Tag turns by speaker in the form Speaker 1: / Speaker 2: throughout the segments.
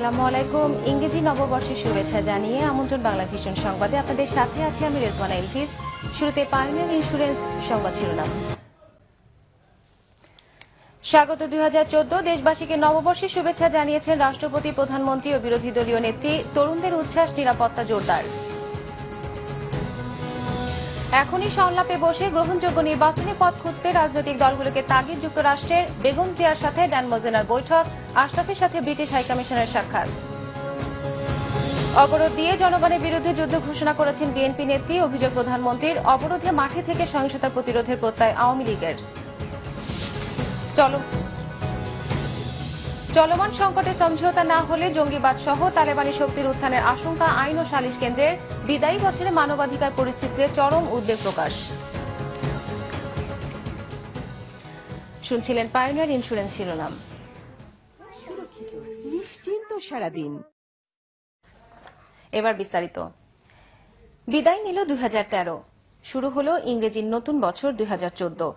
Speaker 1: আসসালামু আলাইকুম। ইংরেজি নববর্ষের শুভেচ্ছা জানিয়ে আমন্ত্রণ বাংলা ভিশন সংবাদে আপনাদের সাথে আছি আমি রেজওয়ানা এলফিস। শুরুতে পাইওনিয়ার ইন্স্যুরেন্স সংবাদ শিরোনাম। স্বাগত 2014। দেশবাসীকে নববর্ষের শুভেচ্ছা জানিয়েছেন রাষ্ট্রপতি, প্রধানমন্ত্রী ও বিরোধী দলীয় নেত্রী। তরুণদের উচ্ছ্বাস, নিরাপত্তা জোরদার। এখনই সংলাপে বসে গ্রহণযোগ্য নির্বাচনী পথ খুঁজতে রাজনৈতিক দলগুলোকে তাগিদ যুক্তরাষ্ট্রের। বেগম জিয়ার সাথে ড্যান মোজেনার বৈঠক, আশরাফের সাথে ব্রিটিশ হাইকমিশনের সাক্ষাৎ। অবরোধ দিয়ে জনগণের বিরুদ্ধে যুদ্ধ ঘোষণা করেছেন বিএনপি নেত্রী। অভিযোগ প্রধানমন্ত্রীর। অবরোধে মাঠে থেকে সহিংসতা প্রতিরোধের প্রত্যয় আওয়ামী লীগের। চলমান সংকটে সমঝোতা না হলে জঙ্গিবাদ সহ তালেবানি শক্তির উত্থানের আশঙ্কা। আইন ও সালিশ কেন্দ্রের। বিদায়ী বছরে মানবাধিকার পরিস্থিতিতে চরম উদ্বেগ প্রকাশ। শুনছিলেন পাইওনিয়ার ইন্স্যুরেন্স শিরোনাম।
Speaker 2: নিশ্চিন্ত সারাদিন।
Speaker 1: এবার বিস্তারিত। বিদায় নিল 2013, শুরু হলো ইংরেজির নতুন বছর 2014।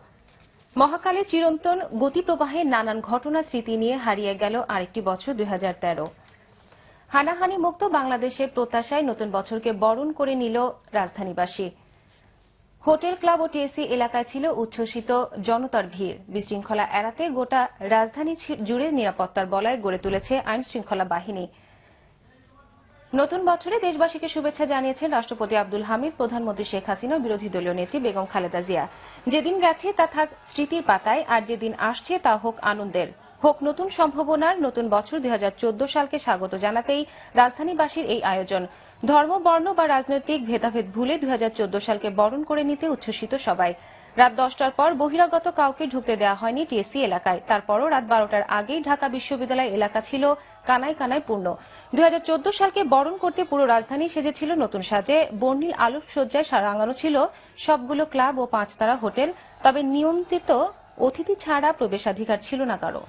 Speaker 1: মহাকালে চিরন্তন গতিপ্রবাহে নানান ঘটনা স্মৃতি নিয়ে হারিয়ে গেল আরেকটি বছর 2013। হানাহানি মুক্ত বাংলাদেশের প্রত্যাশায় নতুন বছরকে বরণ করে নিল রাজধানীবাসী। হোটেল, ক্লাব ও টিএসসি এলাকায় ছিল উচ্ছ্বসিত জনতার ভিড়। বিশৃঙ্খলা এড়াতে গোটা রাজধানী জুড়ে নিরাপত্তার বলয় গড়ে তুলেছে আইন শৃঙ্খলা বাহিনী। নতুন বছরে দেশবাসীকে শুভেচ্ছা জানিয়েছেন রাষ্ট্রপতি আব্দুল হামিদ, প্রধানমন্ত্রী শেখ হাসিনা, বিরোধী দলীয় নেত্রী বেগম খালেদা জিয়া। যেদিন গেছে তা থাক স্মৃতির পাতায়, আর যেদিন আসছে তা হোক আনন্দের, হোক নতুন সম্ভাবনার। নতুন বছর 2014 সালকে স্বাগত জানাতেই রাজধানীবাসীর এই আয়োজন। ধর্ম, বর্ণ বা রাজনৈতিক ভেদাভেদ ভুলে 2014 সালকে বরণ করে নিতে উচ্ছ্বসিত সবাই। রাত 10টার পর বহিরাগত কাউকে ঢুকতে দেওয়া হয়নি টিএসসি এলাকায়। তারপরও রাত 12টার আগেই ঢাকা বিশ্ববিদ্যালয় এলাকা ছিল কানায় কানায় পূর্ণ। 2014 সালকে বরণ করতে পুরো রাজধানী সেজেছিল নতুন সাজে। বর্ণিল আলোকসজ্জায় রাঙানো ছিল সবগুলো ক্লাব ও 5 তারা হোটেল। তবে নিয়ন্ত্রিত অতিথি ছাড়া প্রবেশাধিকার ছিল না কারো।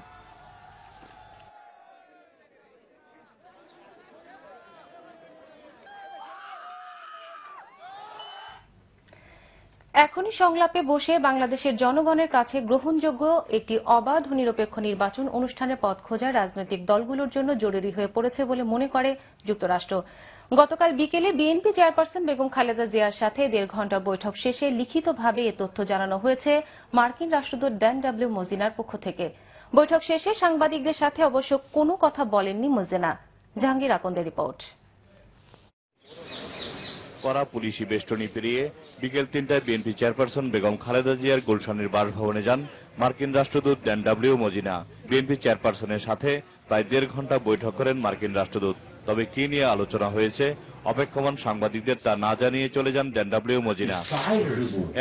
Speaker 1: এখনই সংলাপে বসে বাংলাদেশের জনগণের কাছে গ্রহণযোগ্য একটি অবাধ ও নিরপেক্ষ নির্বাচন অনুষ্ঠানের পথ খোঁজা রাজনৈতিক দলগুলোর জন্য জরুরি হয়ে পড়েছে বলে মনে করে যুক্তরাষ্ট্র। গতকাল বিকেলে বিএনপি চেয়ারপারসন বেগম খালেদা জিয়ার সাথে 1.5 ঘণ্টা বৈঠক শেষে লিখিতভাবে এ তথ্য জানানো হয়েছে মার্কিন রাষ্ট্রদূত ড্যান ডব্লিউ মোজিনার পক্ষ থেকে। বৈঠক শেষে সাংবাদিকদের সাথে অবশ্য কোনো কথা বলেননি মোজেনা। জাহাঙ্গীর আকন্দের রিপোর্ট।
Speaker 3: কড়া পুলিশি বেষ্টনী পেরিয়ে বিকেল 3টায় বিএনপি চেয়ারপারসন বেগম খালেদা জিয়ার গুলশানের বাসভবনে যান মার্কিন রাষ্ট্রদূত ড্যান ডব্লিউ মোজিনা। বিএনপি চেয়ারপারসনের সাথে প্রায় 1.5 ঘণ্টা বৈঠক করেন মার্কিন রাষ্ট্রদূত। তবে কি নিয়ে আলোচনা হয়েছে অপেক্ষমান সাংবাদিকদের তা না জানিয়ে চলে যান ড্যান ডব্লিউ মোজিনা।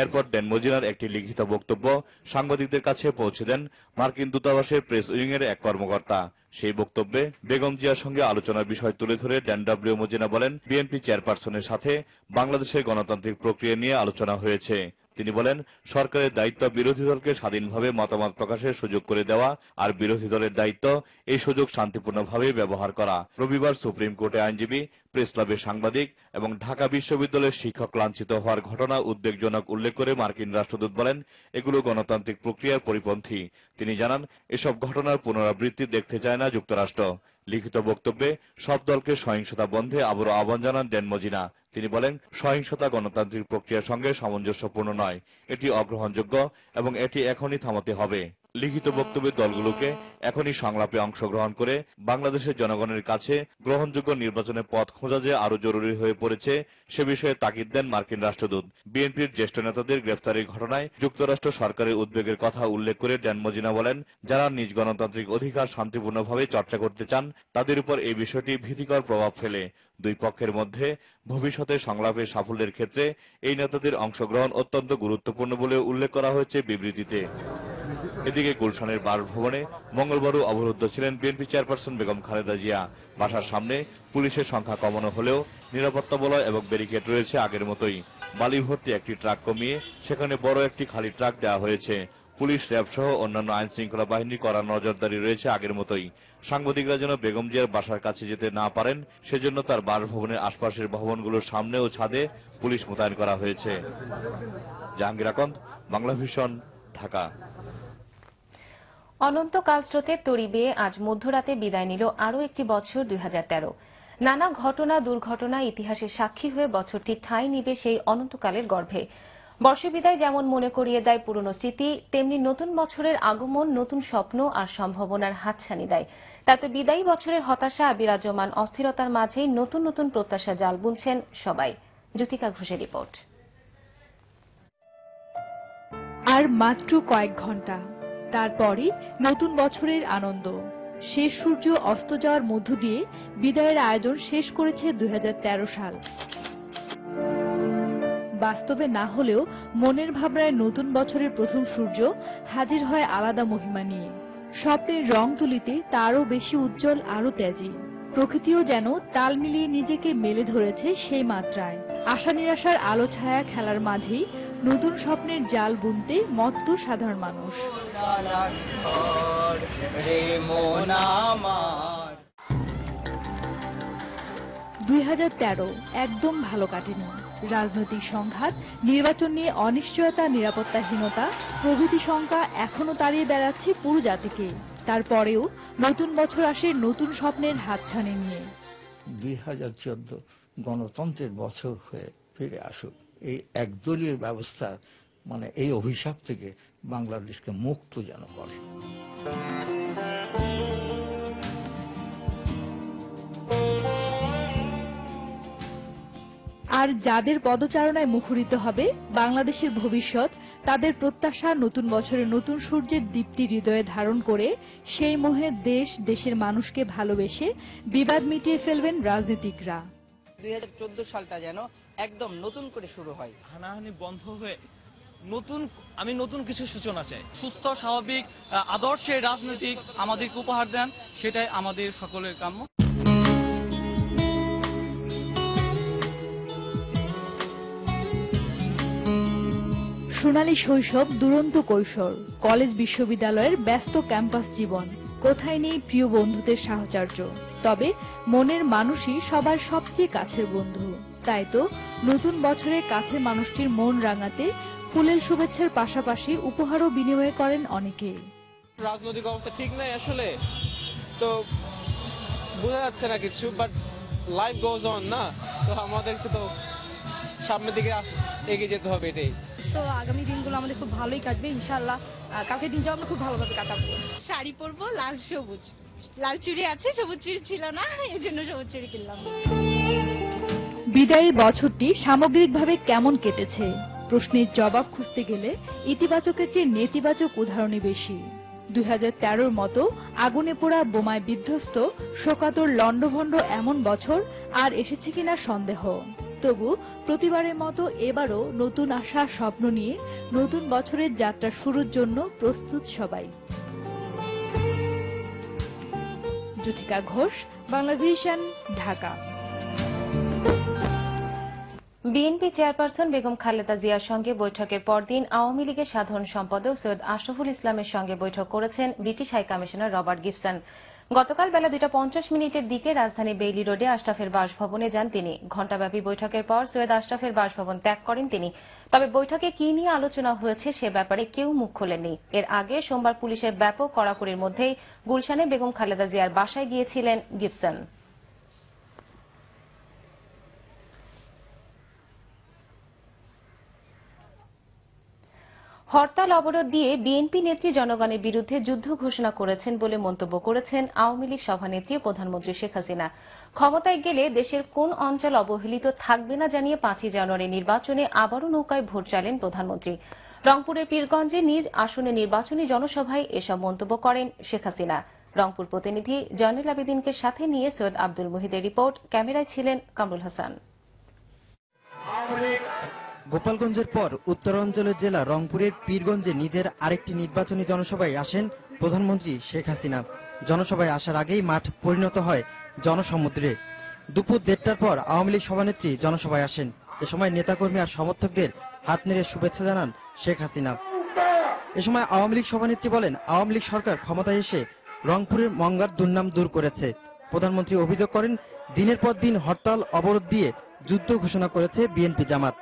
Speaker 3: এরপর ড্যান মোজিনার একটি লিখিত বক্তব্য সাংবাদিকদের কাছে পৌঁছে দেন মার্কিন দূতাবাসের প্রেস উইং এর এক কর্মকর্তা। সেই বক্তব্যে বেগম জিয়ার সঙ্গে আলোচনার বিষয় তুলে ধরে ড্যান ডব্লিউ মোজিনা বলেন, বিএনপি চেয়ারপারসনের সাথে বাংলাদেশের গণতান্ত্রিক প্রক্রিয়া নিয়ে আলোচনা হয়েছে। তিনি বলেন, সরকারের দায়িত্ব বিরোধী দলকে স্বাধীনভাবে মতামত প্রকাশের সুযোগ করে দেওয়া, আর বিরোধী দলের দায়িত্ব এই সুযোগ শান্তিপূর্ণভাবে ব্যবহার করা। রবিবার সুপ্রিম কোর্টে আইনজীবী, প্রেস ক্লাবের সাংবাদিক এবং ঢাকা বিশ্ববিদ্যালয়ের শিক্ষক লাঞ্ছিত হওয়ার ঘটনা উদ্বেগজনক উল্লেখ করে মার্কিন রাষ্ট্রদূত বলেন, এগুলো গণতান্ত্রিক প্রক্রিয়ার পরিপন্থী। তিনি জানান, এসব ঘটনার পুনরাবৃত্তি দেখতে চায় না যুক্তরাষ্ট্র। লিখিত বক্তব্যে সব দলকে সহিংসতা বন্ধে আবারও আহ্বান জানান ড্যান মোজিনা। তিনি বলেন, সহিংসতা গণতান্ত্রিক প্রক্রিয়ার সঙ্গে সামঞ্জস্যপূর্ণ নয়, এটি অগ্রহণযোগ্য এবং এটি এখনই থামাতে হবে। লিখিত বক্তব্যে দলগুলোকে এখনই সংলাপে অংশগ্রহণ করে বাংলাদেশের জনগণের কাছে গ্রহণযোগ্য নির্বাচনের পথ খোঁজা যে আরো জরুরি হয়ে পড়েছে সে বিষয়ে তাগিদ দেন মার্কিন রাষ্ট্রদূত। বিএনপির জ্যেষ্ঠ নেতাদের গ্রেফতারের ঘটনায় যুক্তরাষ্ট্র সরকারের উদ্বেগের কথা উল্লেখ করে ড্যান মোজিনা বলেন, যারা নিজ গণতান্ত্রিক অধিকার শান্তিপূর্ণভাবে চর্চা করতে চান তাদের উপর এই বিষয়টি ভীতিকর প্রভাব ফেলে। দুই পক্ষের মধ্যে ভবিষ্যতে সংলাপের সাফল্যের ক্ষেত্রে এই নেতাদের অংশগ্রহণ অত্যন্ত গুরুত্বপূর্ণ বলে উল্লেখ করা হয়েছে বিবৃতিতে। এদিকে গুলশানের বাসভবনে মঙ্গলবারও অবরুদ্ধ ছিলেন বিএনপি চেয়ারপারসন বেগম খালেদা জিয়া। বাসার সামনে পুলিশের সংখ্যা কমানো হলেও নিরাপত্তা বলয় এবং ব্যারিকেড রয়েছে আগের মতোই। বালি ভর্তি একটি ট্রাক কমিয়ে সেখানে বড় একটি খালি ট্রাক দেওয়া হয়েছে। পুলিশ, র্যাব সহ অন্যান্য আইন শৃঙ্খলা বাহিনীর কড়া নজরদারি রয়েছে আগের মতোই। সাংবাদিকরা যেন বেগম জিয়ার বাসার কাছে যেতে না পারেন সেজন্য তার বাসভবনের আশপাশের ভবনগুলোর সামনে ও ছাদে পুলিশ মোতায়েন করা হয়েছে। জাহাঙ্গীর আকন্দ, বাংলা ভিশন, ঢাকা।
Speaker 1: অনন্তকাল স্রোতের তড়ি বেয়ে আজ মধ্যরাতে বিদায় নিল আরও একটি বছর 2013। নানা ঘটনা দুর্ঘটনা ইতিহাসের সাক্ষী হয়ে বছরটি ঠাঁই নিবে সেই অনন্তকালের গর্ভে। বর্ষবিদায় যেমন মনে করিয়ে দেয় পুরনো স্মৃতি, তেমনি নতুন বছরের আগমন নতুন স্বপ্ন আর সম্ভাবনার হাতছানি দেয়। তাতে বিদায়ী বছরের হতাশা আর বিরাজমান অস্থিরতার মাঝেই নতুন নতুন প্রত্যাশা জাল বুনছেন সবাই। জ্যোতিকা ঘোষের রিপোর্ট।
Speaker 2: আর মাত্র কয়েক ঘন্টা, তারপরই নতুন বছরের আনন্দ। শেষ সূর্য অস্ত যাওয়ার মধ্য দিয়ে বিদায়ের আয়োজন শেষ করেছে 2013 সাল। বাস্তবে না হলেও মনের ভাবনায় নতুন বছরের প্রথম সূর্য হাজির হয় আলাদা মহিমা নিয়ে। স্বপ্নের রং তুলিতে তারও বেশি উজ্জ্বল, আরো তেজি। প্রকৃতিও যেন তাল মিলিয়ে নিজেকে মেলে ধরেছে সেই মাত্রায়। আশা নিরাশার আলো ছায়া খেলার মাঝেই নতুন স্বপ্নের জাল বুনতে মত্ত সাধারণ মানুষ। 2013 একদম ভালো কাটেনি। রাজনৈতিক সংঘাত, নির্বাচন নিয়ে অনিশ্চয়তা, নিরাপত্তাহীনতা প্রভৃতি শঙ্কা এখনো তাড়িয়ে বেড়াচ্ছে পুরো জাতিকে। তারপরেও নতুন বছর আসে নতুন স্বপ্নের হাতছানি নিয়ে।
Speaker 4: 2014 গণতন্ত্রের বছর হয়ে ফিরে আসুক, এই একদলীয় ব্যবস্থা এই অভিশাপ থেকে বাংলাদেশকে মুক্ত যেন করে।
Speaker 2: আর যাদের পদচারণায় মুখরিত হবে বাংলাদেশের ভবিষ্যৎ, তাদের প্রত্যাশা নতুন বছরের নতুন সূর্যের দীপ্তি হৃদয়ে ধারণ করে সেই মোহে দেশ, দেশের মানুষকে ভালোবেসে বিবাদ মিটিয়ে ফেলবেন রাজনীতিকরা।
Speaker 5: 2014 সালটা যেন একদম নতুন করে শুরু হয়।
Speaker 6: হানাহানি বন্ধ হয়ে নতুন কিছু সূচনা চাই। সুস্থ স্বাভাবিক আদর্শের রাজনীতিক আমাদেরকে উপহার দেন, সেটাই আমাদের সকলের কাম্য।
Speaker 2: সোনালী শৈশব, দুরন্ত কৈশোর, কলেজ বিশ্ববিদ্যালয়ের ব্যস্ত ক্যাম্পাস জীবন, কোথায় নেই প্রিয় বন্ধুদের সাহচর্য। তবে মনের মানুষই সবার সবচেয়ে কাছের বন্ধু। তাই তো নতুন বছরে কাছের মানুষটির মন রাঙাতে ফুলের শুভেচ্ছার পাশাপাশি উপহারও বিনিময় করেন অনেকে।
Speaker 7: রাজনৈতিক অবস্থা ঠিক নাই আসলে, তো বোঝা যাচ্ছে না কিছু, বাট লাইফ গোজ অন না, তো আমাদেরকে তো সামনের দিকে এগিয়ে যেতে হবে, এটাই।
Speaker 8: তো আগামী দিনগুলো আমাদের খুব ভালোই কাটবে ইনশাআল্লাহ। কালকের দিনটাও আমরা খুব ভালোভাবে কাটাবো।
Speaker 9: শাড়ি পরবো লাল সবুজ, লাল চুড়ি আছে, সবুজ চুড়ি ছিল না, এই জন্য সবুজ চুড়ি কিনলাম।
Speaker 2: বিদায়ী বছরটি সামগ্রিকভাবে কেমন কেটেছে প্রশ্নের জবাব খুঁজতে গেলে ইতিবাচকের চেয়ে নেতিবাচক উদাহরণই বেশি। 2013 মতো আগুনে পোড়া, বোমায় বিধ্বস্ত, শোকাতুর, লণ্ডভণ্ড এমন বছর আর এসেছে কিনা সন্দেহ। তবু প্রতিবারের মতো এবারও নতুন আশা, স্বপ্ন নিয়ে নতুন বছরের যাত্রা শুরুর জন্য প্রস্তুত সবাই। জ্যোতিকা ঘোষ, বাংলাভিশন, ঢাকা।
Speaker 1: বিএনপি চেয়ারপারসন বেগম খালেদা জিয়ার সঙ্গে বৈঠকের পরদিন আওয়ামী লীগের সাধারণ সম্পাদক সৈয়দ আশরাফুল ইসলামের সঙ্গে বৈঠক করেছেন British high commissioner Robert Gibson. গতকাল বেলা 2:50 দিকে রাজধানী বেইলি রোডে আশরাফের বাসভবনে যান তিনি। ঘণ্টাব্যাপী বৈঠকের পর সৈয়দ আশরাফের বাসভবন ত্যাগ করেন তিনি। তবে বৈঠকে কি নিয়ে আলোচনা হয়েছে সে ব্যাপারে কেউ মুখ খোলেননি। এর আগে সোমবার পুলিশের ব্যাপক কড়াকড়ির মধ্যেই গুলশানে বেগম খালেদা জিয়ার বাসায় গিয়েছিলেন গিবসন। হরতাল অবরোধ দিয়ে বিএনপি নেত্রী জনগণের বিরুদ্ধে যুদ্ধ ঘোষণা করেছেন বলে মন্তব্য করেছেন আওয়ামী লীগ সভানেত্রী ও প্রধানমন্ত্রী শেখ হাসিনা। ক্ষমতায় গেলে দেশের কোন অঞ্চল অবহেলিত থাকবে না জানিয়ে 5ই জানুয়ারি নির্বাচনে আবারও নৌকায় ভোট চাইলেন প্রধানমন্ত্রী। রংপুরের পীরগঞ্জে নিজ আসনে নির্বাচনী জনসভায় এসব মন্তব্য করেন শেখ হাসিনা। রংপুর প্রতিনিধি জয়নুল আবেদিনকে সাথে নিয়ে সৈয়দ আব্দুল মুহিদের রিপোর্ট, ক্যামেরায় ছিলেন কামরুল হাসান।
Speaker 10: গোপালগঞ্জের পর উত্তরাঞ্চলের জেলা রংপুরের পীরগঞ্জে নিজের আরেকটি নির্বাচনী জনসভায় আসেন প্রধানমন্ত্রী শেখ হাসিনা। জনসভায় আসার আগেই মাঠ পরিণত হয় জনসমুদ্রে। দুপুর 1:30টার পর আওয়ামী লীগ সভানেত্রী জনসভায় আসেন। এ সময় নেতাকর্মী আর সমর্থকদের হাত নেড়ে শুভেচ্ছা জানান শেখ হাসিনা। এ সময় আওয়ামী লীগ সভানেত্রী বলেন, আওয়ামী লীগ সরকার ক্ষমতায় এসে রংপুরের মঙ্গার দুর্নাম দূর করেছে। প্রধানমন্ত্রী অভিযোগ করেন, দিনের পর দিন হরতাল অবরোধ দিয়ে যুদ্ধ ঘোষণা করেছে বিএনপি জামাত।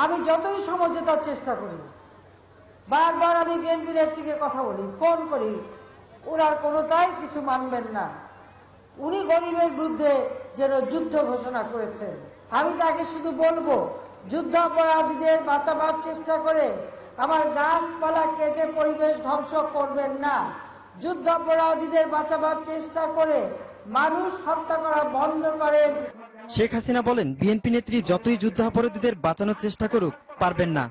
Speaker 11: আমি যতই সমঝোতার চেষ্টা করি, বারবার আমি বিএনপি নেত্রীকে কথা বলি, ফোন করি, ওনার কোনোটাই কিছু মানবেন না। উনি গরিবের বিরুদ্ধে যেন যুদ্ধ ঘোষণা করেছেন। আমি তাকে শুধু বলবো, যুদ্ধাপরাধীদের বাঁচাবার চেষ্টা করে আমার গাছপালা কেটে পরিবেশ ধ্বংস করবেন না। যুদ্ধাপরাধীদের বাঁচাবার চেষ্টা করে মানুষ হত্যা করা বন্ধ করেন।
Speaker 10: শেখ হাসিনা বলেন, বিএনপি নেত্রী যতই যুদ্ধাপরাধীদের বাঁচানোর চেষ্টা করুক, পারবেন না।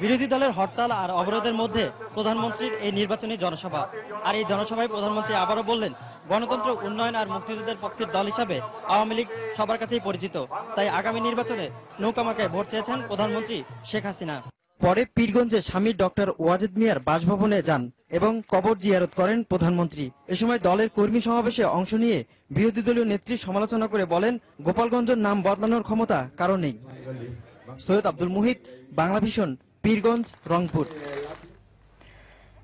Speaker 10: বিরোধী দলের হরতাল আর অবরোধের মধ্যে প্রধানমন্ত্রীর এই নির্বাচনী জনসভা। আর এই জনসভায় প্রধানমন্ত্রী আবারও বললেন, গণতন্ত্র, উন্নয়ন আর মুক্তিযুদ্ধের পক্ষের দল হিসাবে আওয়ামী লীগ সবার কাছেই পরিচিত। তাই আগামী নির্বাচনে নৌকামার্কায় ভোট চেয়েছেন প্রধানমন্ত্রী শেখ হাসিনা। পরে পীরগঞ্জে স্বামী ডক্টর ওয়াজেদ মিয়ার বাসভবনে যান এবং কবর জিয়ারত করেন প্রধানমন্ত্রী। এ সময় দলের কর্মী সমাবেশে অংশ নিয়ে বিরোধী দলীয় নেত্রী সমালোচনা করে বলেন, গোপালগঞ্জের নাম বদলানোর ক্ষমতা কারো নেই। সৈয়দ আব্দুল মুহিত, বাংলাভিশন, পীরগঞ্জ, রংপুর।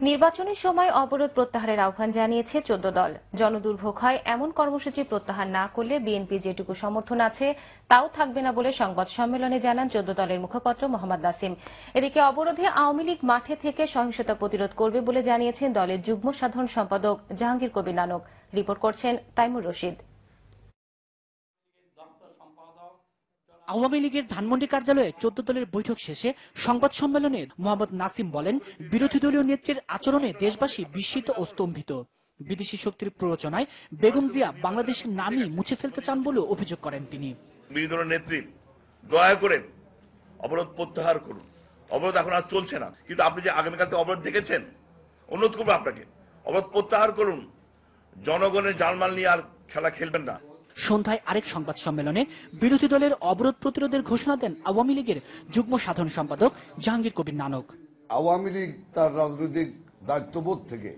Speaker 1: নির্বাচনের সময় অবরোধ প্রত্যাহারের আহ্বান জানিয়েছে 14 দল। জনদুর্ভোগ হয় এমন কর্মসূচি প্রত্যাহার না করলে বিএনপি যেটুকু সমর্থন আছে তাও থাকবে না বলে সংবাদ সম্মেলনে জানান 14 দলের মুখপাত্র মোহাম্মদ নাসিম। এদিকে অবরোধে আওয়ামী লীগ মাঠে থেকে সহিংসতা প্রতিরোধ করবে বলে জানিয়েছেন দলের যুগ্ম সাধারণ সম্পাদক জাহাঙ্গীর কবির নানক। রিপোর্ট করছেন তাইমুর রশিদ।
Speaker 12: আওয়ামী লীগের ধানমন্ডি কার্যালয়ে 14 দলের বৈঠক শেষে সংবাদ সম্মেলনে মোহাম্মদ নাসিম বলেন, বিরোধী দলীয় নেত্রীর আচরণে দেশবাসী বিস্মিত ও স্তম্ভিত। বিদেশি শক্তির প্ররোচনায় বেগম জিয়া বাংলাদেশের নামই মুছে ফেলতে চান বলে অভিযোগ করেন তিনি।
Speaker 13: বিরোধী দলের নেত্রী, দয়া করে অবরোধ প্রত্যাহার করুন। অবরোধ এখন আর চলছে না, কিন্তু আপনি যে আগামীকালকে অবরোধ দেখেছেন, অনুরোধ করবো আপনাকে অবরোধ প্রত্যাহার করুন। জনগণের জানমাল নিয়ে আর খেলা খেলবেন না।
Speaker 12: সন্ধ্যায় আরেক সংবাদ সম্মেলনে বিরোধী দলের অবরোধ প্রতিরোধের ঘোষণা দেন আওয়ামী লীগের যুগ্ম সাধারণ সম্পাদক জাহাঙ্গীর কবির নানক।
Speaker 14: আওয়ামী লীগ তার রাজনৈতিক দায়িত্ববোধ থেকে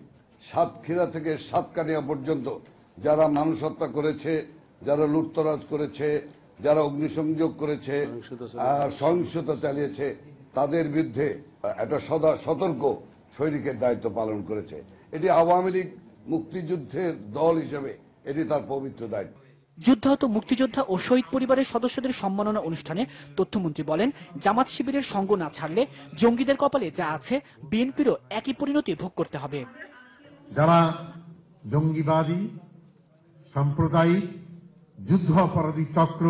Speaker 14: সাতক্ষীরা থেকে সাতকানিয়া পর্যন্ত যারা মানুষ হত্যা করেছে, যারা লুটতরাজ করেছে, যারা অগ্নিসংযোগ করেছে, সহিংসতা চালিয়েছে, তাদের বিরুদ্ধে একটা সদা সতর্ক সৈনিকের দায়িত্ব পালন করেছে। এটি আওয়ামী লীগ মুক্তিযুদ্ধের দল হিসেবে এটি তার পবিত্র দায়িত্ব।
Speaker 12: যুদ্ধাহত মুক্তিযোদ্ধা ও শহীদ পরিবারের সদস্যদের সম্মাননা অনুষ্ঠানে তথ্যমন্ত্রী বলেন, জামাত শিবিরের সঙ্গ না ছাড়লে জঙ্গিদের কপালে যা আছে বিএনপিরও একই পরিণতি ভোগ করতে হবে।
Speaker 15: যারা জঙ্গিবাদী, সাম্প্রদায়িক, যুদ্ধ অপরাধী চক্র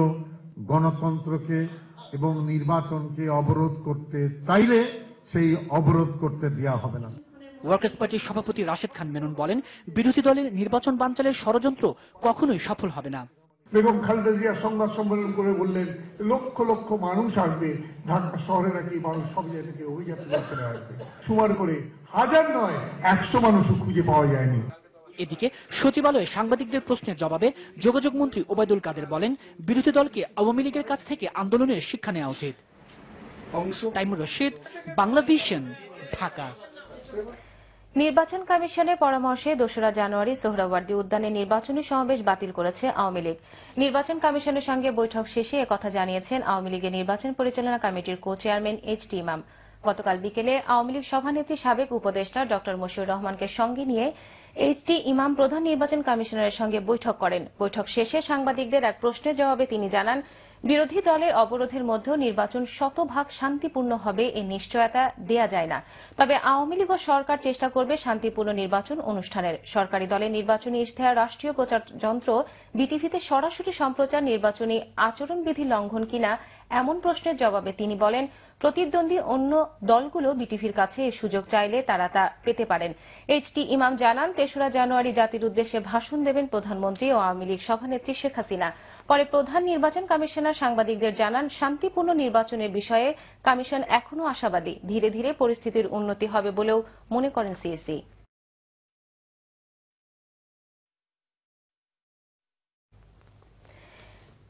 Speaker 15: গণতন্ত্রকে এবং নির্বাচনকে অবরোধ করতে চাইলে সেই অবরোধ করতে দেওয়া হবে না।
Speaker 12: ওয়ার্কার্স পার্টির সভাপতি রাশেদ খান মেনন বলেন, বিরোধী দলের নির্বাচন বানচালের ষড়যন্ত্র কখনোই সফল হবে না।
Speaker 15: বেগম খালেদা জিয়া সংবাদ সম্মেলন করে বললেন, লক্ষ লক্ষ মানুষ আসবে, ঢাকা শহরে নাকি মানুষ সব জায়গা থেকে অভিযাত্রা চলে আসবে। সুমার করে 1000 নয় 100 মানুষও খুঁজে পাওয়া যায়নি।
Speaker 12: এদিকে সচিবালয়ে সাংবাদিকদের প্রশ্নের জবাবে যোগাযোগ মন্ত্রী ওবায়দুল কাদের বলেন, বিরোধী দলকে আওয়ামী লীগের কাছ থেকে আন্দোলনের শিক্ষা নেওয়া উচিত। তাইমুর রশিদ, বাংলাভিশন, ঢাকা।
Speaker 1: নির্বাচন কমিশনের পরামর্শে 2রা জানুয়ারি সোহরাওয়ার্দী উদ্যানে নির্বাচনী সমাবেশ বাতিল করেছে আওয়ামী লীগ। নির্বাচন কমিশনের সঙ্গে বৈঠক শেষে একথা জানিয়েছেন আওয়ামী লীগের নির্বাচন পরিচালনা কমিটির কো চেয়ারম্যান এইচ.টি. ইমাম। গতকাল বিকেলে আওয়ামী লীগ সভানেত্রী সাবেক উপদেষ্টা ডক্টর মশিউর রহমানকে সঙ্গে নিয়ে এইচ.টি. ইমাম প্রধান নির্বাচন কমিশনারের সঙ্গে বৈঠক করেন। বৈঠক শেষে সাংবাদিকদের এক প্রশ্নের জবাবে তিনি জানান, বিরোধী দলের অবরোধের মধ্যেও নির্বাচন শতভাগ শান্তিপূর্ণ হবে এ নিশ্চয়তা দেয়া যায় না। তবে আওয়ামী লীগ ও সরকার চেষ্টা করবে শান্তিপূর্ণ নির্বাচন অনুষ্ঠানের। সরকারি দলের নির্বাচনী ইশতেহার রাষ্ট্রীয় প্রচার যন্ত্র বিটিভিতে সরাসরি সম্প্রচার নির্বাচনী আচরণবিধি লঙ্ঘন কিনা এমন প্রশ্নের জবাবে তিনি বলেন, প্রতিদ্বন্দ্বী অন্য দলগুলো বিটিভির কাছে এই সুযোগ চাইলে তারা তা পেতে পারেন। এইচ.টি. ইমাম জানান, 3রা জানুয়ারি জাতির উদ্দেশ্যে ভাষণ দেবেন প্রধানমন্ত্রী ও আওয়ামী লীগ সভানেত্রী শেখ হাসিনা। পরে প্রধান নির্বাচন কমিশনার সাংবাদিকদের জানান, শান্তিপূর্ণ নির্বাচনের বিষয়ে কমিশন এখনো আশাবাদী। ধীরে ধীরে পরিস্থিতির উন্নতি হবে বলেও মনে করেন সিএসি।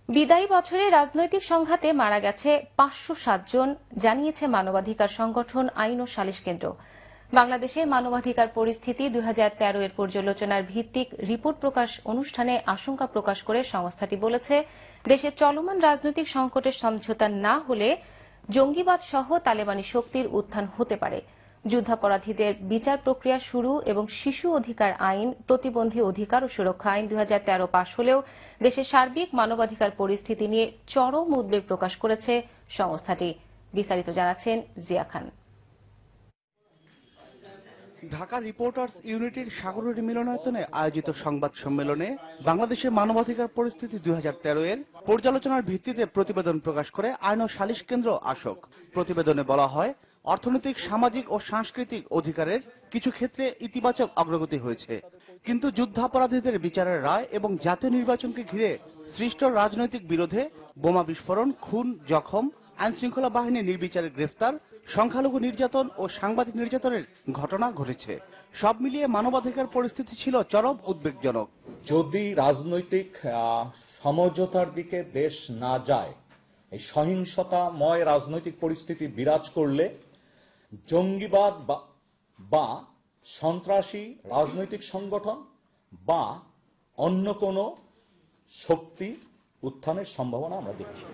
Speaker 1: বিদায়ী বছরে রাজনৈতিক সংঘাতে মারা গেছে 507 জন, জানিয়েছে মানবাধিকার সংগঠন আইন ও সালিশ কেন্দ্র। বাংলাদেশের মানবাধিকার পরিস্থিতি 2013 এর পর্যালোচনার ভিত্তিক রিপোর্ট প্রকাশ অনুষ্ঠানে আশঙ্কা প্রকাশ করে সংস্থাটি বলেছে, দেশে চলমান রাজনৈতিক সংকটের সমঝোতা না হলে জঙ্গিবাদ সহ তালেবানি শক্তির উত্থান হতে পারে। যুদ্ধাপরাধীদের বিচার প্রক্রিয়া শুরু এবং শিশু অধিকার আইন, প্রতিবন্ধী অধিকার ও সুরক্ষা আইন 2013 পাশ হলেও দেশের সার্বিক মানবাধিকার পরিস্থিতি নিয়ে চরম উদ্বেগ প্রকাশ করেছে সংস্থাটি। বিস্তারিত জানাচ্ছেন জিয়া খান।
Speaker 16: ঢাকা রিপোর্টার্স ইউনিটির সাগররী মিলনায়তনে আয়োজিত সংবাদ সম্মেলনে বাংলাদেশে মানবাধিকার পরিস্থিতি 2013 এর পর্যালোচনার ভিত্তিতে প্রতিবেদন প্রকাশ করে আইন ও সালিশ কেন্দ্র আশোক। প্রতিবেদনে বলা হয়, অর্থনৈতিক, সামাজিক ও সাংস্কৃতিক অধিকারের কিছু ক্ষেত্রে ইতিবাচক অগ্রগতি হয়েছে, কিন্তু যুদ্ধাপরাধীদের বিচারের রায় এবং জাতীয় নির্বাচনকে ঘিরে সৃষ্ট রাজনৈতিক বিরোধে বোমা বিস্ফোরণ, খুন, জখম, আইনশৃঙ্খলা বাহিনীর নির্বিচারে গ্রেফতার, সংখ্যালঘু নির্যাতন ও সাংবাদিক নির্যাতনের ঘটনা ঘটেছে। সব মিলিয়ে মানবাধিকার পরিস্থিতি ছিল চরম উদ্বেগজনক।
Speaker 17: যদি রাজনৈতিক সমঝোতার দিকে দেশ না যায়, এই সহিংসতাময় রাজনৈতিক পরিস্থিতি বিরাজ করলে জঙ্গিবাদ বা সন্ত্রাসী রাজনৈতিক সংগঠন বা অন্য কোনো শক্তি উত্থানের সম্ভাবনা আমরা দেখছি।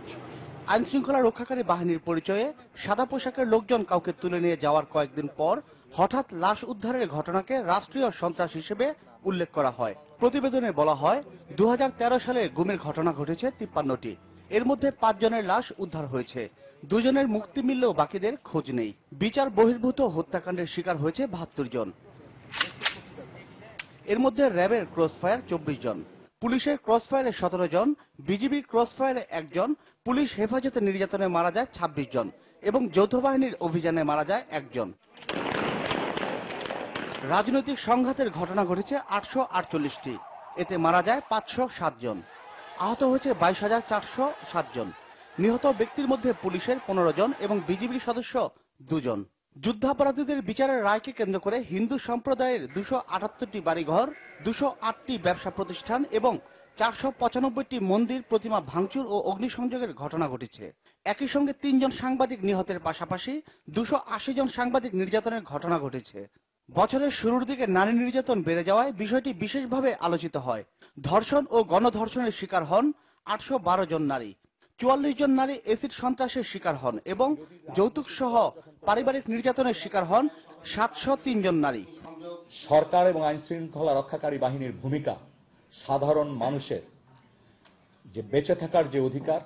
Speaker 16: আইন শৃঙ্খলা রক্ষাকারী বাহিনীর পরিচয়ে সাদা পোশাকের লোকজন কাউকে তুলে নিয়ে যাওয়ার কয়েকদিন পর হঠাৎ লাশ উদ্ধারের ঘটনাকে রাষ্ট্রীয় সন্ত্রাস হিসেবে উল্লেখ করা হয়। প্রতিবেদনে বলা হয়, 2013 সালে গুমের ঘটনা ঘটেছে 53টি। এর মধ্যে 5 জনের লাশ উদ্ধার হয়েছে। 2 জনের মুক্তি মিললেও বাকিদের খোঁজ নেই। বিচার বহির্ভূত হত্যাকাণ্ডের শিকার হয়েছে 72 জন। এর মধ্যে র্যাবের ক্রসফায়ার 24 জন, পুলিশের ক্রসফায়ারে 17 জন, বিজিবির ক্রসফায়ারে 1 জন, পুলিশ হেফাজতে নির্যাতনে মারা যায় 26 জন এবং যৌথ বাহিনীর অভিযানে মারা যায় 1 জন। রাজনৈতিক সংঘাতের ঘটনা ঘটেছে 848টি, এতে মারা যায় 507 জন, আহত হয়েছে 22,407 জন। নিহত ব্যক্তির মধ্যে পুলিশের 15 জন এবং বিজিবির সদস্য 2 জন। যুদ্ধাপরাধীদের বিচারের রায়কে কেন্দ্র করে হিন্দু সম্প্রদায়ের 278টি বাড়িঘর, 208টি ব্যবসা প্রতিষ্ঠান এবং 495টি মন্দির, প্রতিমা ভাঙচুর ও অগ্নিসংযোগের ঘটনা ঘটেছে। একই সঙ্গে 3 জন সাংবাদিক নিহতের পাশাপাশি 280 জন সাংবাদিক নির্যাতনের ঘটনা ঘটেছে। বছরের শুরুর দিকে নারী নির্যাতন বেড়ে যাওয়ায় বিষয়টি বিশেষভাবে আলোচিত হয়। ধর্ষণ ও গণধর্ষণের শিকার হন 812 জন নারী, 44 জন নারী এসিড সন্ত্রাসের শিকার হন এবং যৌতুক সহ পারিবারিক নির্যাতনের শিকার হন 703 জন নারী।
Speaker 17: সরকার এবং আইন শৃঙ্খলা রক্ষাকারী বাহিনীর ভূমিকা সাধারণ মানুষের যে বেঁচে থাকার যে অধিকার,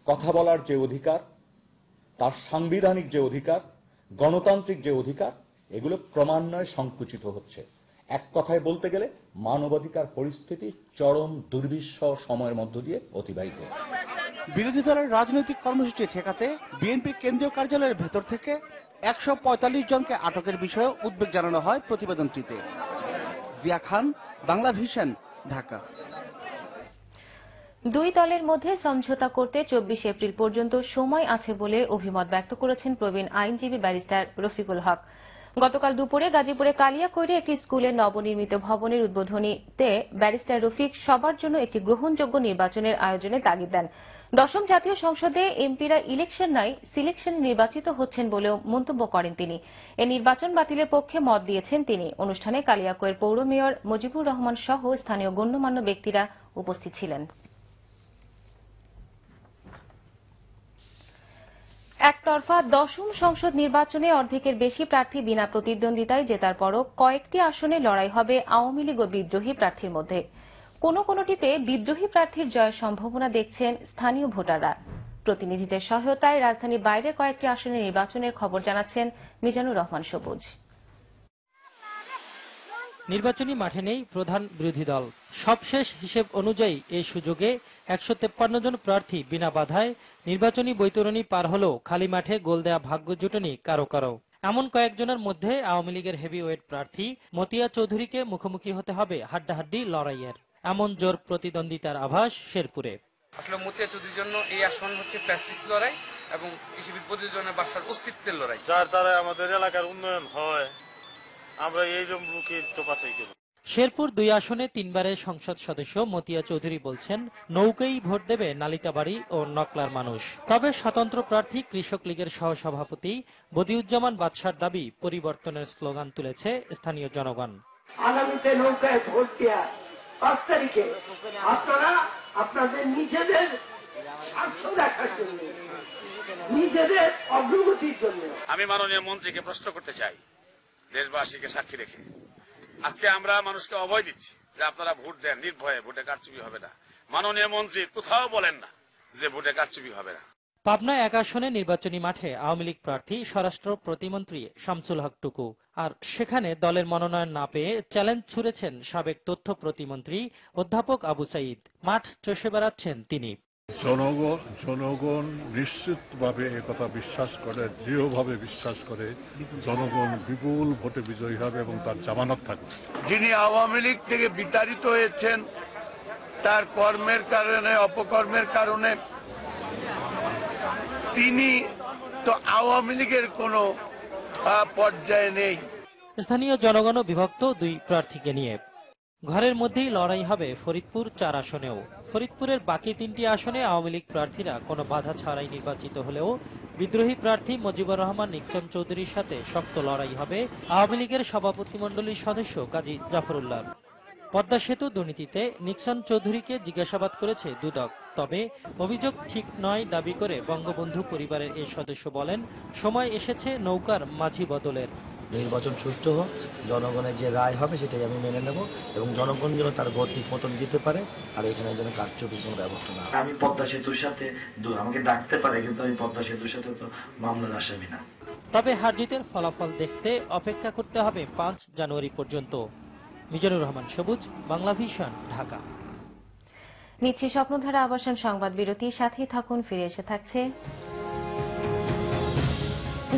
Speaker 17: কথা বলার যে অধিকার, তার সাংবিধানিক যে অধিকার, গণতান্ত্রিক যে অধিকার, এগুলো ক্রমান্বয়ে সংকুচিত হচ্ছে। এক কথায় বলতে গেলে মানবাধিকার পরিস্থিতি চরম দুর্বিষহ সময়ের মধ্য দিয়ে অতিবাহিত হচ্ছে।
Speaker 16: বিরোধী দলের রাজনৈতিক কর্মসূচি ঠেকাতে বিএনপির কেন্দ্রীয় কার্যালয়ের ভেতর থেকে 145 জনকে আটকের বিষয়ে উদ্বেগ জানানো হয় প্রতিবেদনটিতে। জিয়া খান, বাংলা ভিশন, ঢাকা।
Speaker 1: দুই দলের মধ্যে সমঝোতা করতে 24 এপ্রিল পর্যন্ত সময় আছে বলে অভিমত ব্যক্ত করেছেন প্রবীণ আইনজীবী ব্যারিস্টার রফিকুল হক। গতকাল দুপুরে গাজীপুরে কালিয়াকৈরে একটি স্কুলের নবনির্মিত ভবনের উদ্বোধনীতে ব্যারিস্টার রফিক সবার জন্য একটি গ্রহণযোগ্য নির্বাচনের আয়োজনে তাগিদ দেন। 10ম জাতীয় সংসদে এমপিরা ইলেকশন নয়, সিলেকশন নির্বাচিত হচ্ছেন বলেও মন্তব্য করেন তিনি। এই নির্বাচন বাতিলের পক্ষে মত দিয়েছেন তিনি। অনুষ্ঠানে কালিয়াকৈর পৌর মেয়র মুজিবুর রহমান সহ স্থানীয় গণ্যমান্য ব্যক্তিরা উপস্থিত ছিলেন। একতরফা 10ম সংসদ নির্বাচনে অর্ধেকের বেশি প্রার্থী বিনা প্রতিদ্বন্দ্বিতায় জেতার পরও কয়েকটি আসনে লড়াই হবে আওয়ামী লীগ ও বিদ্রোহী প্রার্থীর মধ্যে। কোনোটিতে বিদ্রোহী প্রার্থীর জয়ের সম্ভাবনা দেখছেন স্থানীয় ভোটাররা। প্রতিনিধিদের সহায়তায় রাজধানীর বাইরের কয়েকটি আসনে নির্বাচনের খবর জানাচ্ছেন মিজানুর রহমান সবুজ।
Speaker 18: নির্বাচনী মাঠে নেই প্রধান বিরোধী দল। সবশেষ হিসেব অনুযায়ী এই সুযোগে 153 জন প্রার্থী বিনা বাধায় নির্বাচনী বৈতরণী পার হলেও খালি মাঠে গোল দেয়া ভাগ্য জুটেনি কারো কারো। এমন কয়েকজনের মধ্যে আওয়ামী লীগের হেভিওয়েট প্রার্থী মতিয়া চৌধুরীকে মুখোমুখি হতে হবে হাড্ডাহাড্ডি লড়াইয়ের। এমন জোর প্রতিদ্বন্দ্বিতার আভাস শেরপুরে।
Speaker 19: আসলে মতিয়া চৌধুরীর জন্য এই আসন হচ্ছে প্রেস্টিজ লড়াই এবং কৃষি বিপদের জন্য বাসার অস্তিত্বের লড়াই।
Speaker 20: যার দ্বারা আমাদের এলাকার উন্নয়ন হয়, আমরা এই লোকের তো পাশাই করি।
Speaker 18: শেরপুর 2 আসনে 3 বারের সংসদ সদস্য মতিয়া চৌধুরী বলছেন, নৌকেই ভোট দেবে নালিতাবাড়ি ও নকলার মানুষ। তবে স্বতন্ত্র প্রার্থী কৃষক লীগের সহসভাপতি বদিউজ্জামান বাদশার দাবি, পরিবর্তনের স্লোগান তুলেছে স্থানীয় জনগণ।
Speaker 21: আগামীতে নৌকায় ভোট দেওয়া 5 তারিখে আপনারা আপনাদের নিজেদের স্বার্থ দেখার জন্য, নিজেদের অগ্রগতির জন্য।
Speaker 22: আমি মাননীয় মন্ত্রীকে প্রশ্ন করতে চাই, দেশবাসীকে সাক্ষী রেখে আজকে আমরা মানুষকে অভয় দিচ্ছি যে আপনারা ভোট দেন নির্ভয়ে, ভোটে কারচুপি হবে না। মাননীয় মন্ত্রী কোথাও বলেন না যে ভোটে কারচুপি হবে না।
Speaker 18: পাবনা 1 আসনে নির্বাচনী মাঠে আওয়ামী লীগ প্রার্থী স্বরাষ্ট্র প্রতিমন্ত্রী শামসুল হক টুকু। আর সেখানে দলের মনোনয়ন না পেয়ে চ্যালেঞ্জ ছুড়েছেন সাবেক তথ্য প্রতিমন্ত্রী অধ্যাপক আবু সাঈদ। মাঠ চষে বেড়াচ্ছেন তিনি।
Speaker 3: জনগণ নিশ্চিতভাবে একথা বিশ্বাস করে, দৃঢ়ভাবে বিশ্বাস করে জনগণ বিপুল ভোটে বিজয়ী হবে এবং তার জামানত থাকবে।
Speaker 13: যিনি আওয়ামী লীগ থেকে বিতাড়িত হয়েছেন তার কর্মের কারণে, অপকর্মের কারণে, তিনি তো আওয়ামী লীগের কোনো পর্যায়ে নেই।
Speaker 18: স্থানীয় জনগণও বিভক্ত দুই প্রার্থীকে নিয়ে। ঘরের মধ্যেই লড়াই হবে ফরিদপুর 4 আসনেও। ফরিদপুরের বাকি 3টি আসনে আওয়ামী লীগ প্রার্থীরা কোনো বাধা ছাড়াই নির্বাচিত হলেও বিদ্রোহী প্রার্থী মুজিবুর রহমান নিক্সন চৌধুরীর সাথে শক্ত লড়াই হবে আওয়ামী লীগের সভাপতিমণ্ডলীর সদস্য কাজী জাফরুল্লাহ। পদ্মা সেতু দুর্নীতিতে নিক্সন চৌধুরীকে জিজ্ঞাসাবাদ করেছে দুদক। তবে অভিযোগ ঠিক নয় দাবি করে বঙ্গবন্ধু পরিবারের এই সদস্য বলেন, সময় এসেছে নৌকার মাঝি বদলের।
Speaker 4: নির্বাচন সুষ্ঠু হোক, জনগণের যে রায় হবে সেটাই আমি মেনে নেব এবং জনগণ যেন তার ভোট ঠিক মতন দিতে পারে আর এখানে যেন কারচুপির কোনো ব্যবস্থা না। আমি পদ্মা সেতুর সাথে আমাকে ডাকতে পারে, কিন্তু আমি পদ্মা সেতুর সাথে তো মামলার আসামি না।
Speaker 18: তবে হার জিতের ফলাফল দেখতে অপেক্ষা করতে হবে 5 জানুয়ারি পর্যন্ত। মিজানুর রহমান সবুজ, বাংলা ভিশন, ঢাকা।
Speaker 1: নিচ্ছি স্বপ্নধারা আবাসন সংবাদ বিরতি, সাথেই থাকুন। ফিরে এসে থাকছে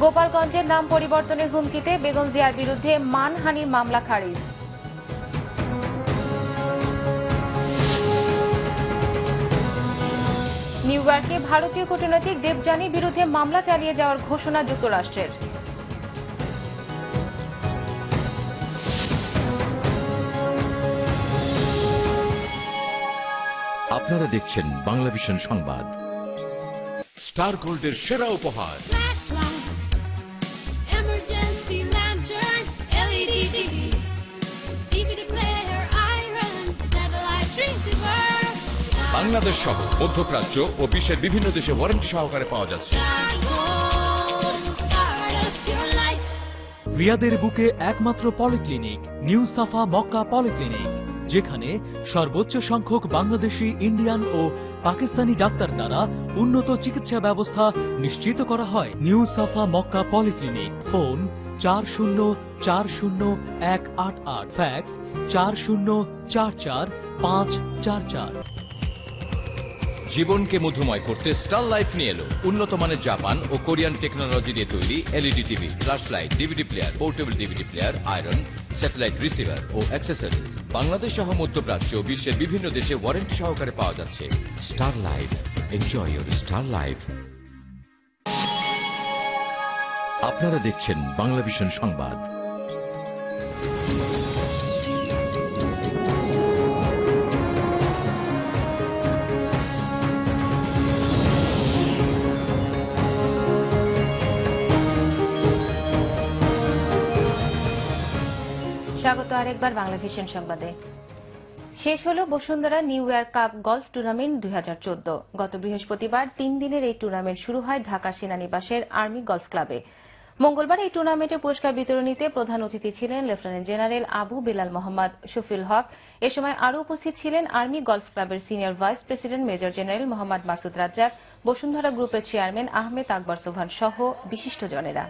Speaker 1: গোপালগঞ্জের নাম পরিবর্তনের হুমকিতে বেগম জিয়ার বিরুদ্ধে মানহানির মামলা খারিজ। নিউ ইয়র্কে ভারতীয় কূটনৈতিক দেবযানীর বিরুদ্ধে মামলা চালিয়ে যাওয়ার ঘোষণা যুক্তরাষ্ট্রের।
Speaker 23: আপনারা দেখছেন বাংলা ভিশন সংবাদ। স্টার গোল্ডের সেরা উপহার বাংলাদেশ সহ মধ্যপ্রাচ্য ও বিশ্বের বিভিন্ন দেশে ওয়ারেন্টি সহকারে পাওয়া যাচ্ছে।
Speaker 24: রিয়াদের বুকে একমাত্র পলিক্লিনিক নিউ সাফা মক্কা পলিক্লিনিক, যেখানে সর্বোচ্চ সংখ্যক বাংলাদেশি, ইন্ডিয়ান ও পাকিস্তানি ডাক্তার দ্বারা উন্নত চিকিৎসা ব্যবস্থা নিশ্চিত করা হয়। নিউ সাফা মক্কা পলিক্লিনিক, ফোন 40400188, ফ্যাক্স 40445544।
Speaker 23: জীবনকে মধুময় করতে স্টার লাইফ নিয়ে এলো উন্নত মানের জাপান ও কোরিয়ান টেকনোলজি দিয়ে তৈরি LED TV, flash light, DVD player, portable DVD player, iron, satellite receiver ও অ্যাক্সেসরিজ। বাংলাদেশ সহ মধ্যপ্রাচ্য বিশ্বের বিভিন্ন দেশে ওয়ারেন্টি সহকারে পাওয়া যাচ্ছে। Star Life, enjoy your Star Life. আপনারা দেখছেন বাংলা ভিশন সংবাদ।
Speaker 1: স্বাগত আরেকবার বাংলা ভিশন সংবাদে। শেষ হল Bashundhara new year cup golf tournament 2014। গত বৃহস্পতিবার 3 দিনের এই টুর্নামেন্ট শুরু হয় ঢাকা সেনানিবাসের আর্মি গলফ ক্লাবে। মঙ্গলবার এই টুর্নামেন্টে পুরস্কার বিতরণীতে প্রধান অতিথি ছিলেন লেফটেন্যান্ট জেনারেল আবু বেলাল মোহাম্মদ শফিউল হক। এ সময় আরও উপস্থিত ছিলেন আর্মি গলফ ক্লাবের senior vice president major general Mohammad Masud Razzaq, Bashundhara গ্রুপের চেয়ারম্যান আহমেদ আকবর সোভান সহ বিশিষ্টজনেরা।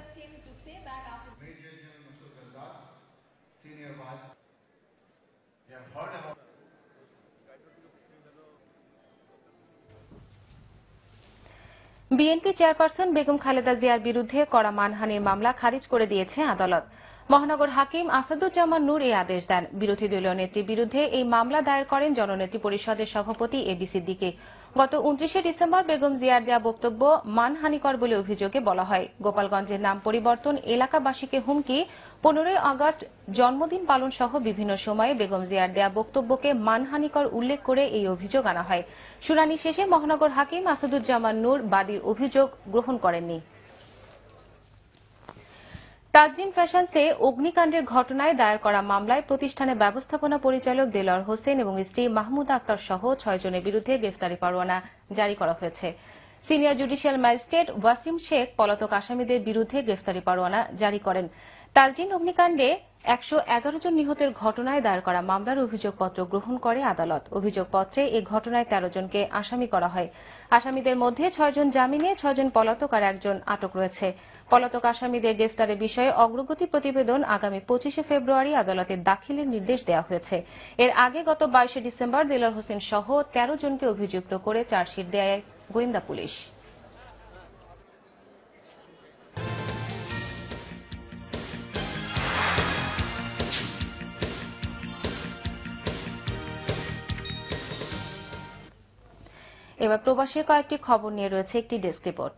Speaker 1: বিএনপি চেয়ারপারসন বেগম খালেদা জিয়ার বিরুদ্ধে করা মানহানির মামলা খারিজ করে দিয়েছে আদালত। মহানগর হাকিম আসাদুজ্জামান নূর এই আদেশ দেন। বিরোধী দলীয় নেত্রীর বিরুদ্ধে এই মামলা দায়ের করেন জননেত্রী পরিষদের সভাপতি এবি সিদ্দিকী। গত 29শে ডিসেম্বর বেগম জিয়ার দেয়া বক্তব্য মানহানিকর বলে অভিযোগে বলা হয়, গোপালগঞ্জের নাম পরিবর্তন, এলাকাবাসীকে হুমকি, 15ই আগস্ট জন্মদিন পালন সহ বিভিন্ন সময়ে বেগম জিয়ার দেয়া বক্তব্যকে মানহানিকর উল্লেখ করে এই অভিযোগ আনা হয়। শুনানি শেষে মহানগর হাকিম আসাদুজ্জামান নূর বাদীর অভিযোগ গ্রহণ করেননি। তাজরিন ফ্যাশনসে অগ্নিকাণ্ডের ঘটনায় দায়ের করা মামলায় প্রতিষ্ঠানের ব্যবস্থাপনা পরিচালক দেলোয়ার হোসেন এবং স্ত্রী মাহমুদা আক্তার সহ 6 জনের বিরুদ্ধে গ্রেফতারি পরোয়ানা জারি করা হয়েছে। Senior judicial magistrate Wasim Sheikh পলাতক আসামিদের বিরুদ্ধে গ্রেফতারি পরোয়ানা জারি করেন। তাজরিন অগ্নিকাণ্ডে 111 জন নিহতের ঘটনায় দায়ের করা মামলার অভিযোগপত্র গ্রহণ করে আদালত। অভিযোগপত্রে এই ঘটনায় 13 জনকে আসামি করা হয়। আসামিদের মধ্যে 6 জন জামিনে, 6 জন পলাতক আর 1 জন আটক রয়েছে। পলাতক আসামিদের গ্রেফতারের বিষয়ে অগ্রগতি প্রতিবেদন আগামী 25শে ফেব্রুয়ারি আদালতে দাখিলের নির্দেশ দেওয়া হয়েছে। এর আগে গত 22শে ডিসেম্বর দেলোয়ার হোসেন সহ 13 জনকে অভিযুক্ত করে চার্জশিট দেয় গোয়েন্দা পুলিশ। এবার প্রবাসীর কয়েকটি খবর নিয়ে রয়েছে একটি desk report.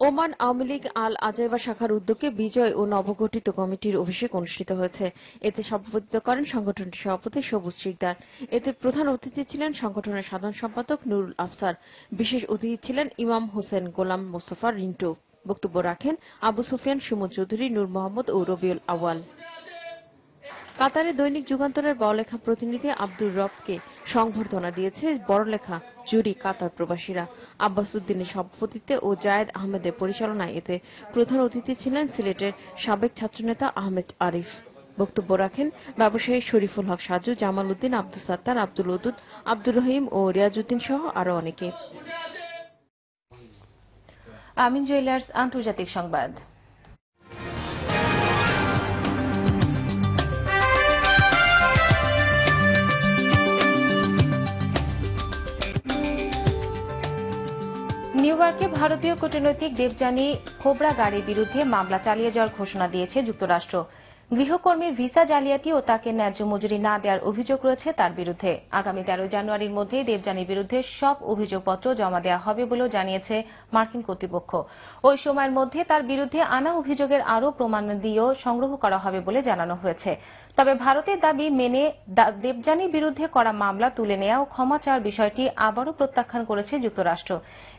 Speaker 5: Oman Awami League Al Azaiba শাখার উদ্যোগে বিজয় ও নবগঠিত কমিটির অভিষেক অনুষ্ঠিত হয়েছে। এতে সভাপতিত্ব করেন সংগঠনটির সভাপতি সবুজ শিকদার। এতে প্রধান অতিথি ছিলেন সংগঠনের সাধারণ সম্পাদক নুরুল আফসার। বিশেষ অতিথি ছিলেন ইমাম হোসেন গোলাম মোস্তফা রিন্টু। বক্তব্য রাখেন আবু সুফিয়ান, সুমন চৌধুরী, নূর মোহাম্মদ ও রবিউল আওয়াল। কাতারে দৈনিক যুগান্তরের বড়লেখা প্রতিনিধি আব্দুর রবকে সংবর্ধনা দিয়েছে বড়লেখা জুরি কাতার প্রবাসীরা। আব্বাস উদ্দিনের সভাপতিত্বে ও জায়েদ আহমেদের পরিচালনায় এতে প্রধান অতিথি ছিলেন সিলেটের সাবেক ছাত্রনেতা আহমেদ আরিফ। বক্তব্য রাখেন ব্যবসায়ী শরীফুল হক সাজু, জামাল উদ্দিন, আব্দুল সাত্তার, আব্দুল ওদুদ, আব্দুর রহিম ও রিয়াজউদ্দিন সহ আরো অনেকে।
Speaker 1: আমিন জুয়েলার্স আন্তর্জাতিক সংবাদ। নিউ ইয়র্কে ভারতীয় কূটনৈতিক দেবযানী খোবরা গাড়ির বিরুদ্ধে মামলা চালিয়ে যাওয়ার ঘোষণা দিয়েছে যুক্তরাষ্ট্র। গৃহকর্মীর ভিসা জালিয়াতি ও তাকে ন্যায্য মজুরি না দেওয়ার অভিযোগ রয়েছে তার বিরুদ্ধে। আগামী 13 জানুয়ারির মধ্যে দেবযানীর বিরুদ্ধে সব অভিযোগপত্র জমা দেওয়া হবে বলেও জানিয়েছে মার্কিন কর্তৃপক্ষ। ওই সময়ের মধ্যে তার বিরুদ্ধে আনা অভিযোগের আরও প্রমাণাদিও সংগ্রহ করা হবে বলে জানানো হয়েছে। তবে ভারতের দাবি মেনে দেবযানীর বিরুদ্ধে করা মামলা তুলে নেওয়া ও ক্ষমা চাওয়ার বিষয়টি আবারও প্রত্যাখ্যান করেছে যুক্তরাষ্ট্র।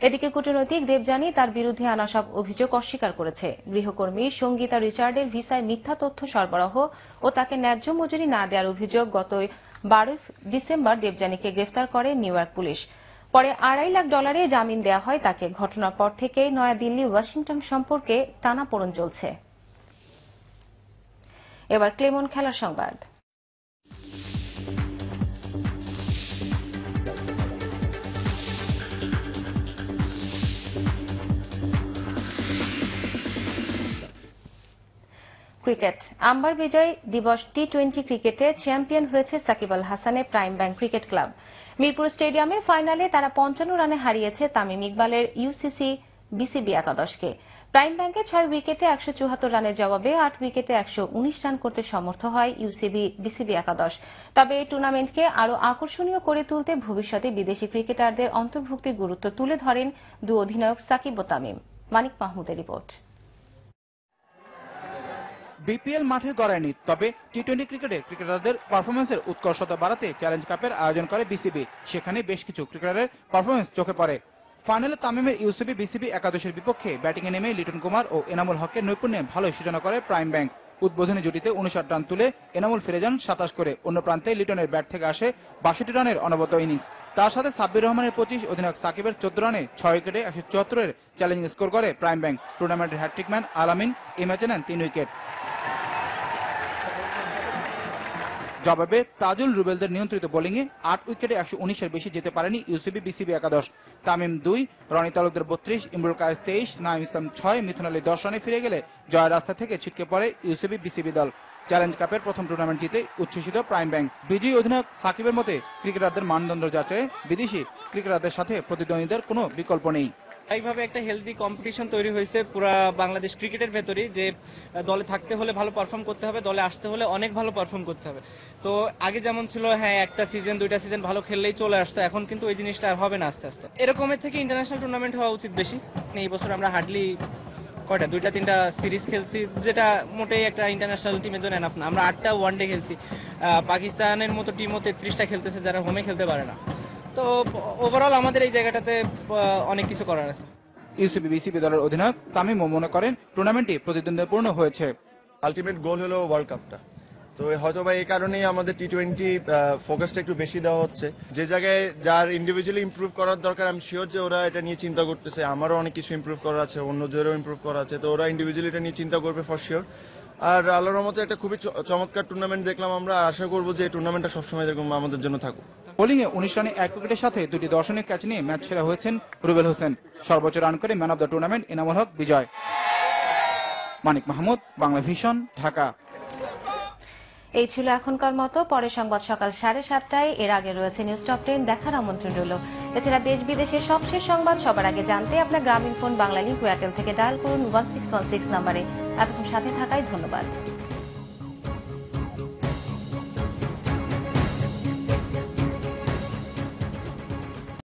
Speaker 1: এদিকে কূটনৈতিক দেবযানী তার বিরুদ্ধে আনা সব অভিযোগ অস্বীকার করেছে। গৃহকর্মী সঙ্গীতা রিচার্ডের ভিসায় মিথ্যা তথ্য সরবরাহ ও তাকে ন্যায্য মজুরি না দেওয়ার অভিযোগ গত 12 ডিসেম্বর দেবযানীকে গ্রেফতার করে নিউ ইয়র্ক পুলিশ। পরে $2.5 লাখ জামিন দেওয়া হয় তাকে। ঘটনার পর থেকে নয়াদিল্লি ওয়াশিংটন সম্পর্কে টানাপোড়েন চলছে। এবার ক্লেমন খেলার সংবাদ। ক্রিকেট। আম্বার বিজয় দিবস টি-20 ক্রিকেটে চ্যাম্পিয়ন হয়েছে সাকিব আল হাসানের prime bank cricket club. Mirpur স্টেডিয়ামে ফাইনালে তারা 55 রানে হারিয়েছে তামিম ইকবালের ইউসিসি বিসিবি একাদশকে। প্রাইম ব্যাংকে 6 উইকেটে 174 রানের জবাবে 8 উইকেটে 119 রান করতে সমর্থ হয় বিসিবি একাদশ। তবে এই টুর্নামেন্টকে আরও আকর্ষণীয় করে তুলতে ভবিষ্যতে বিদেশি ক্রিকেটারদের অন্তর্ভুক্তির গুরুত্ব তুলে ধরেন দুই অধিনায়ক সাকিব ও তামিম। মানিক মাহমুদের রিপোর্ট।
Speaker 16: বিপিএল মাঠে গড়ায়নি, তবে টি-20 ক্রিকেটে ক্রিকেটারদের পারফরমেন্সের উৎকর্ষতা বাড়াতে চ্যালেঞ্জ কাপের আয়োজন করে বিসিবি। সেখানে বেশ কিছু ক্রিকেটারের পারফরমেন্স চোখে পড়ে। ফাইনালে তামিমের ইউসিবি বিসিবি একাদশের বিপক্ষে ব্যাটিংয়ে নেমে লিটন কুমার ও এনামুল হকের নৈপুণ্যে ভালোই সূচনা করে প্রাইম ব্যাংক। উদ্বোধনী জুটিতে 59 রান তুলে এনামুল ফিরে যান 27 করে। অন্য প্রান্তে লিটনের ব্যাট থেকে আসে 62 রানের অনবদ্য ইনিংস। তার সাথে সাব্বির রহমানের 25, অধিনায়ক সাকিবের 14 রানে 6 উইকেটে 174 চ্যালেঞ্জ স্কোর করে প্রাইম ব্যাংক। টুর্নামেন্টের হ্যাটট্রিকম্যান আলামিন এই ম্যাচে নেন 3 উইকেট। জবাবে তাজুল রুবেলদের নিয়ন্ত্রিত বোলিংয়ে 8 উইকেটে 119-এর বেশি যেতে পারেনি ইউসিবি বিসিবি একাদশ। তামিম 2, রনি তালুকদার 32, ইমরুল কায়েস 23, নাঈম ইসলাম 6, মিথুন আলী 10 রানে ফিরে গেলে জয়ের রাস্তা থেকে ছিটকে পড়ে ইউসিবি বিসিবি দল। চ্যালেঞ্জ কাপের প্রথম টুর্নামেন্ট জিতে উচ্ছ্বসিত প্রাইম ব্যাংক। বিজয়ী অধিনায়ক সাকিবের মতে ক্রিকেটারদের মানদণ্ড যাচাইয়ে বিদেশি ক্রিকেটারদের সাথে প্রতিদ্বন্দ্বীদের কোনো বিকল্প নেই।
Speaker 6: এইভাবে একটা হেলদি কম্পিটিশন তৈরি হয়েছে পুরা বাংলাদেশ ক্রিকেটের ভেতরেই, যে দলে থাকতে হলে ভালো পারফর্ম করতে হবে, দলে আসতে হলে অনেক ভালো পারফর্ম করতে হবে। তো আগে যেমন ছিল হ্যাঁ একটা সিজন 2টা সিজন ভালো খেললেই চলে আসতো, এখন কিন্তু ওই জিনিসটা আর হবে না। আস্তে আস্তে এরকমের থেকে ইন্টারন্যাশনাল টুর্নামেন্ট হওয়া উচিত বেশি। এই বছর আমরা হার্ডলি 2-3টা সিরিজ খেলছি, যেটা মোটেই একটা ইন্টারন্যাশনাল টিমের জন্য এনাফ না। আমরা 8টা ওয়ানডে খেলছি। পাকিস্তানের মতো টিমও 33টা খেলতেছে যারা হোমে খেলতে পারে না। তো ওভারঅল আমাদের এই জায়গাটাতে অনেক কিছু করার আছে।
Speaker 16: ইউসিবি বিসিবি দলের অধিনায়ক তামিমও মনে করেন টুর্নামেন্টটি প্রতিদ্বন্দ্বিপূর্ণ হয়েছে।
Speaker 7: আলটিমেট গোল হলো ওয়ার্ল্ড কাপটা,
Speaker 2: তো হয়তো বা এই কারণেই আমাদের টি-20 ফোকাসটা একটু বেশি দেওয়া হচ্ছে। যে জায়গায় যার ইন্ডিভিজুয়ালি ইমপ্রুভ করার দরকার, আমি শিওর যে ওরা এটা নিয়ে চিন্তা করতেছে। আমারও অনেক কিছু ইমপ্রুভ করার আছে, অন্যদেরও ইমপ্রুভ করা আছে, তো ওরা ইন্ডিভিজুয়ালি এটা নিয়ে চিন্তা করবে ফর শিওর। আর আল্লাহর রহমতে একটা খুবই চমৎকার টুর্নামেন্ট দেখলাম আমরা, আর আশা করবো যে এই টুর্নামেন্টটা সবসময় এরকম আমাদের জন্য থাকুক।
Speaker 7: বোলিংয়ে 19 রানে 1 উইকেটের সাথে 2টি দর্শনীয় ক্যাচ নিয়ে ম্যাচ সেরা হয়েছেন রুবেল হোসেন। সর্বোচ্চ রান করে man of the tournament Enamul Haque Bijoy. Manik Mahmud, Bangla vision, Dhaka.
Speaker 1: এই ছিল এখনকার মতো। পরে সংবাদ সকাল 7:30টায়। এর আগে রয়েছে নিউজ টপ 10 দেখার আমন্ত্রণ রইল। এছাড়া দেশ বিদেশের সবশেষ সংবাদ সবার আগে জানতে আপনার গ্রামীণ ফোন বাংলা লিংক এয়ারটেল থেকে ডায়াল করুন 1616 নম্বরে। এতক্ষণ সাথে থাকায় ধন্যবাদ।